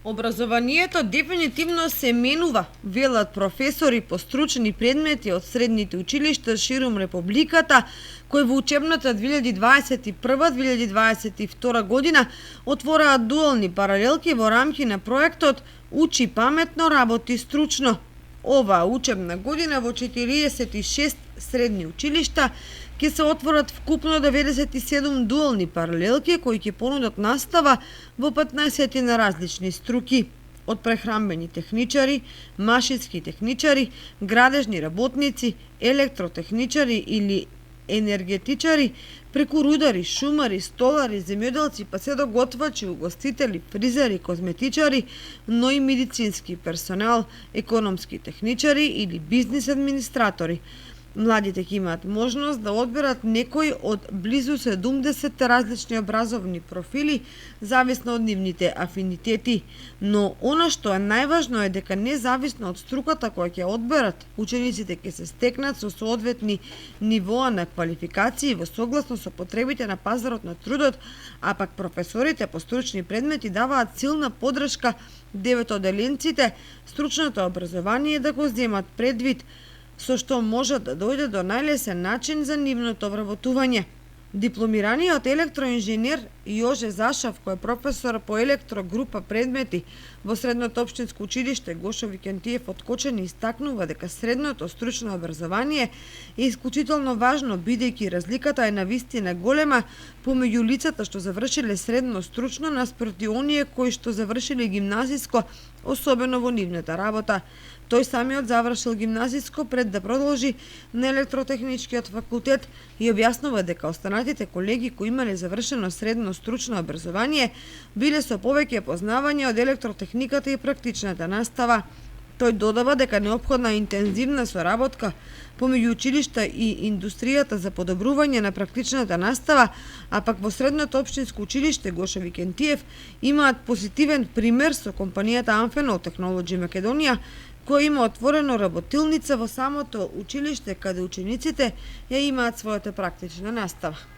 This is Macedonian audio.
Образованието дефинитивно се менува, велат професори по стручни предмети од средните училишта ширум републиката, кои во учебната 2021-2022 година отвораат дуални паралелки во рамки на проектот Учи паметно, работи стручно. Оваа учебна година во 46 средни училишта ќе се отворат вкупно 97 дуални паралелки кои ќе понудат настава во 15 на различни струки, од прехранбени техничари, машински техничари, градежни работници, електротехничари или енергетичари, преку рудари, шумари, столари, земјоделци, па се до готвачи, угостители, фризери, козметичари, но и медицински персонал, економски техничари или бизнис администратори. Младите ќе имаат можност да одберат некој од близу 70 различни образовни профили, зависно од нивните афинитети. Но она што е најважно е дека независно од струката која ќе одберат, учениците ќе се стекнат со соодветни нивоа на квалификации во согласно со потребите на пазарот на трудот, а пак професорите по стручни предмети даваат силна подршка деветоделенците стручното образование да го земат предвид, со што може да дојде до најлесен начин за нивното вработување. Дипломираниот електроинженер Јоже Зашав, кој е професор по електрогрупа предмети во Средното општинско училиште Гошо Викентиев од Кочани, истакнува дека средното стручно образование е исклучително важно, бидејќи разликата е навистина голема помеѓу лицата што завршиле средно стручно наспроти оние кои што завршиле гимназиско, особено во нивната работа. Тој самиот завршил гимназиско пред да продолжи на електротехничкиот факултет и објаснува дека останатите колеги кои имале завршено средно стручно образование биле со повеќе познавања од електротехниката и практичната настава. Тој додава дека неопходна интензивна соработка помеѓу училишта и индустријата за подобрување на практичната настава, а пак во Средното општинско училиште Гошо Викентиев имаат позитивен пример со компанијата Amphenol Technology Македонија, која има отворено работилница во самото училиште каде учениците ја имаат својата практична настава.